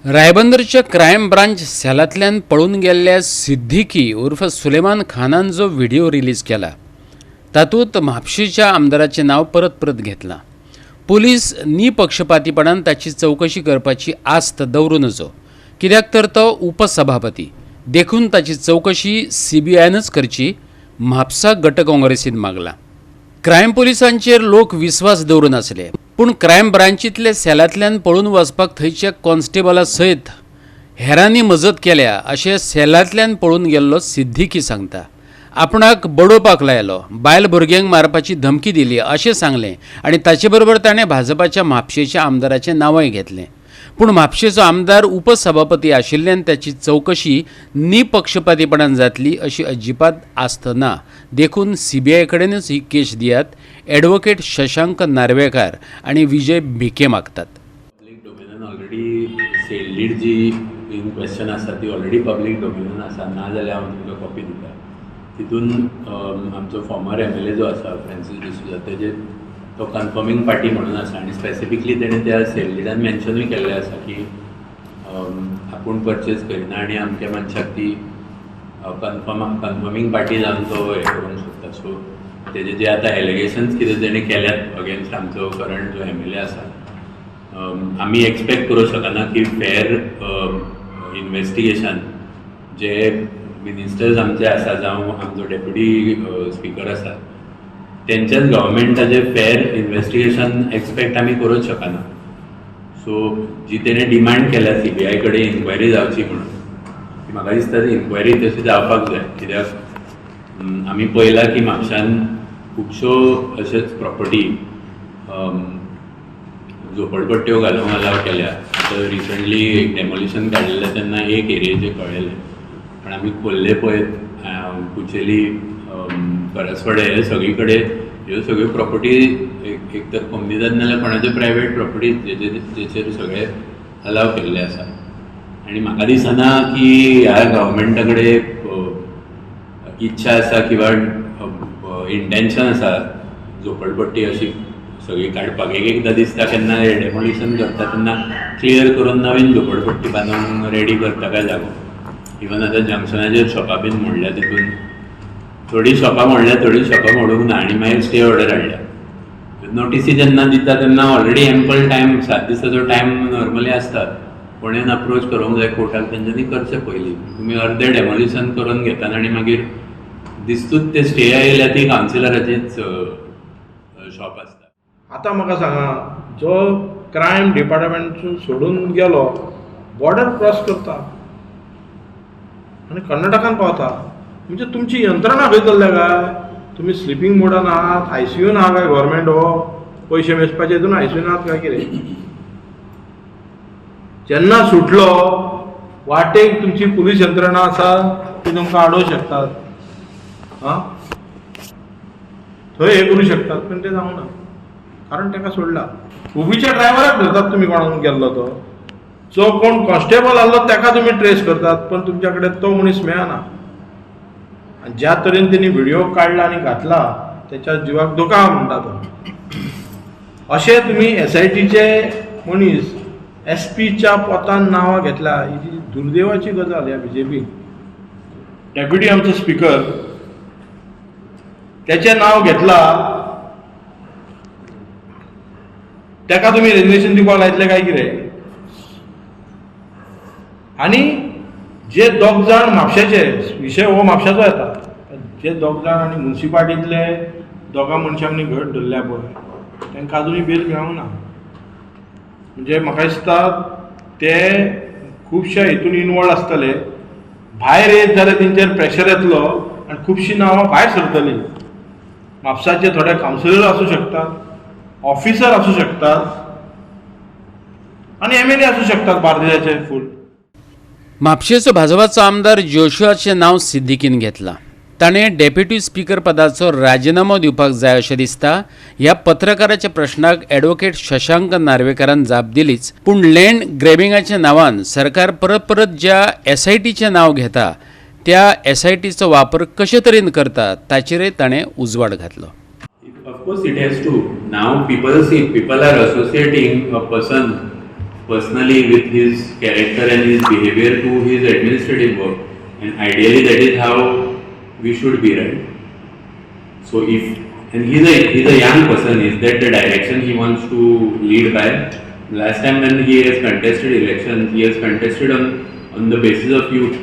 रायबंदरच्या crime branch सेलांतल्यान पळून गेल्ल्या सिद्दीकी उर्फ सुलेमान खानान जो व्हिडिओ रिलीज केला तातूंत म्हापशेच्या आमदाराचें नाव परत परत घेतलां. पुलीस निपक्षपातीपणान ताची चवकशी करपाची आस्त दवरूं नजो, कित्याक तर तो उपसभापती. देखून ताची चवकशी CBIनच करची, म्हापसा गट काँग्रेसीन मागला. क्रायम पुलिसांचेर लोक विस्वास दवरून आसले, पूण क्रायम ब्रांचींतले सेलांतल्यान पळून वचपाक थंयच्या कॉन्स्टेबला सयत हेरांनी मजत केल्या अशें सेलांतल्यान पळून गेल्लो सिद्दीकी सांगता. आपणाक बडोवपाक लायलो, बायल भुरग्यांक मारपाची धमकी दिली अशें सांगलें आनी ताचे बरोबर ताणें भाजपाच्या म्हापशेच्या आमदाराचें नांवय घेतलें. पूण म्हापशेचो आमदार उपसभापती आशिल्ल्यान ताची चवकशी निपक्षपातीपणान जातली अशी अजिबात आस्त ना. देखून CBI कडेनच ही केस दियात, ॲडव्होकेट शशांक नार्वेकार आणि विजय भिके मागतात. पब्लीक डोमेनान ऑलरेडी सेल्डीड जी इन क्वेश्चन आसा ती ऑलरेडी पब्लीक डोमेनान आसा. ना जाल्यार हांव तुमकां कॉपी दिता. तितून आमचो फॉर्मर MLA जो आसा फ्रांसीस डिसूजा तेजे तो कन्फर्मींग पार्टी म्हणून आसा आनी स्पेसिफिकली तेणें त्या सेल्डीडान मेन्शनूय केल्लें आसा की आपूण परचेज करिना आनी अमक्या मनशाक ती कन्फर्मींग पार्टी जावन तो हें करूंक सोदता. सो तेजे जे आतां एलिगेशन्स कितें तेणें केल्यात अगेन्स्ट आमचो करंट जो MLA आसा, आमी एक्सपेक्ट करूंक शकना की फेर इन्वेस्टिगेशन जे मिनिस्टर्स आमचे आसा जावं आमचो डेप्युटी स्पीकर आसा तेंच्याच गव्हर्मेंटाचें फेर इन्वेस्टिगेशन एक्सपेक्ट आमी करूंक शकना. सो जी तेणें डिमांड केल्या CBI कडेन इन्क्वायरी जावची म्हणून, ती म्हाका दिसता ती इन्क्वायरी तशी जावपाक जाय. कित्याक आमी पळयलां की म्हापशान खुबश्यो अश्योच प्रॉपर्टी झोपडपट्ट्यो घालूंक अलाव केल्या. आतां रिसंटली एक डेमोलिशन काडिल्लें तेन्ना एक एरियेचें कळयलें, पण आमी खोल्ले पळयत कुचेली करसवाडे हे सगळी कडेन ह्यो सगळ्यो प्रॉपर्टी एक तर कोमनीदाद नाजाल्यार कोणाच्यो प्रायवेट प्रॉपर्टी जेचेर सगळे अलाव केल्ले आसा. आनी म्हाका दिसना की ह्या गव्हर्मेंटा कडेन इच्छा आसा किंवा इंटेन्शन आसा झोपडपट्टी अशी सगळी काडपाक. एकदां दिसता केन्ना डेमोलिशन करता तेन्ना क्लियर करून नवीन झोपडपट्टी बांदूंक रेडी करता काय जागो. इवन आतां जंक्शनाचेर शॉपां बीन मोडल्या, तितून थोडी शॉपां मोडूंक ना आनी मागीर स्टे ऑर्डर हाडल्या. नोटिसी जेन्ना दिता तेन्ना ऑलरेडी एम्पल टायम 7 दिसाचो टायम नॉर्मली आसता. कोणेन अप्रोच करूंक जाय कोर्टाक तेंच्यांनी करचें पयलीं. तुमी अर्दें डेमोलिशन करून घेतात आनी मागीर दिसतूच ते स्टे आयल्या ती कावन्सिलराचीच शॉप आसता. आतां म्हाका सांगा, जो क्रायम डिपार्टमेंट सोडून गेलो बॉर्डर क्रॉस करता आनी कर्नाटकान पावता, म्हणजे तुमची यंत्रणा खंय चल्ल्या काय? तुमी स्लिपींग मोडान आहात, ICUन आहा काय? गव्हर्मेंट हो पयशे मेजपाचे हितून ICUन आहात काय कितें? जेन्ना सुटलो वाटेक तुमची पुलीस यंत्रणा आसा ती तुमकां आडोवंक शकतात, थंय हे करूं शकतात, पण ते जावना कारण ताका सोडला. उबीच्या ड्रायव्हराक धरतात तुमी कोणाक गेल्लो तो. जो कोण कॉन्स्टेबल आसलो ताका तुमी ट्रेस करतात, पण तुमच्या कडेन तो मनीस मेळना. आनी ज्या तरेन तेणी व्हिडिओ काडला आनी घातला त्याच्या जिवाक धोका म्हणटा तो. अशें तुमी SITचे मनीस SP पोतान नांवां घेतल्या, ही दुर्दैवाची गजाल ह्या BJP. डेप्युटी आमचो स्पीकर त्याचें नांव घेतला, ताका तुमी रेजिग्नेशन दिवपाक लायतले काय कितें? आनी जे दोग जाण म्हापशेचे, विशय हो म्हापशाचो येता, जे दोग जाण आनी म्युन्सिपाल्टींतले दोगा मनशांनी घट धरल्या पळय तांकां अजुनूय बेल मेळूंक ना. म्हणजे म्हाका दिसता ते खुबशे हितून इनवॉल्व आसतले. भायर येत जाल्यार तेंचेर प्रेशर येतलो आनी खुबशीं नांवां भायर सरतलीं. म्हापसाचे थोडे कावन्सिलर आसूं शकतात, ऑफिसर आसूं शकतात आनी MLA आसूं शकतात बार्देजाचे फूल. म्हापशेचो भाजपाचो आमदार जोशुआचें नांव सिद्दीकीन घेतलां. ताणें डेप्युटी स्पीकर पदाचो राजिनामो दिवपाक जाय अशें दिसता. ह्या पत्रकाराच्या प्रश्नाक ॲडव्होकेट शशांक नार्वेकारान जाप दिलीच, पूण लँड ग्रॅबिंगाच्या नांवान सरकार परत परत ज्या SITचें नांव घेता त्या SITचो वापर कशे तरेन करता ताचेरय ताणें उजवाड घातलो. Of course it has to. Now people are associating a person personally with his character and his behavior to his administrative work, and ideally that is how we should be, right? So and he's a young person. Is that the direction he wants to lead by? Last time when he has contested elections, he has contested on the basis of youth.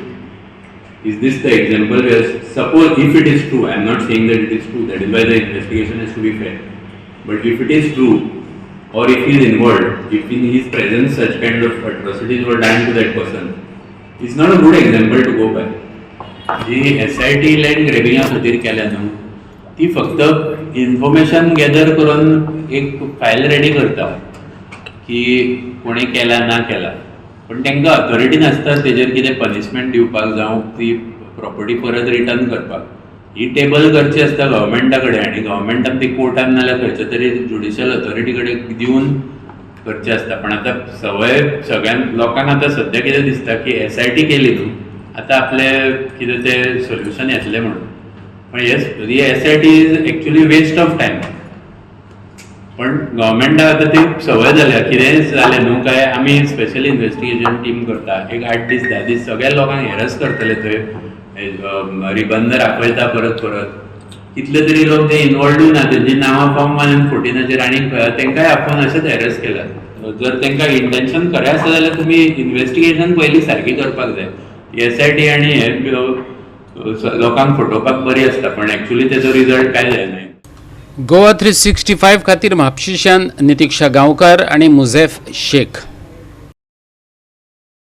Is this the example where, suppose if it is true, I am not saying that it is true, that is why the investigation has to be fair. But if it is true, or if he is involved, if in his presence such kind of atrocities were done to that person, it's not a good example to go by. जी SIT line ग्रेबिंगा खातीर केल्या न्हू, ती फक्त information gather करून एक file ready करता की कोणी केला ना केला, पण तांकां ऑथॉरिटी नासता तेजेर कितें पनिशमेंट दिवपाक जावं ती प्रॉपर्टी परत रिटर्न करपाक. ही टेबल करची आसता गव्हर्मेंटा कडेन, आनी गव्हर्मेंटान ती कोर्टान नाल्यार खंयच्या तरी ज्युडिशियल ऑथॉरिटी कडेन दिवन करची आसता. पण आतां सगळ्यां लोकांक आतां सद्या कितें दिसता की SIT केली न्हू, आतां आपले कितें तें सोल्युशन येतलें म्हणून. पण ही SIT is actually waste of time. पण गव्हर्मेंटाक आतां ती संवय जाल्या, कितेंय जालें न्हू काय आमी स्पेशल इन्व्हेस्टिगेशन टीम करता, एक 8 दीस 10 दीस सगळ्या लोकांक हेरस करतले थंय, रिबंद राखयता परत कितले तरी लोक ते इनवॉल्व ना, तेंची नांवां फॉर्म 1 and 14 आनी तांकांय आपोवन अशेंच हेरस केलात. जर तांकां इंटेन्शन खरें आसा जाल्यार तुमी इन्व्हेस्टिगेशन पयलीं सारकी करपाक जाय. SIT आनी हे लोकांक फटोवपाक बरी आसता, पण एक्चुअली तेजो रिजल्ट काय जायना. गोवा 365 खातीर म्हापशेंच्यान नितीक्षा गांवकार आनी मुझेफ शेख.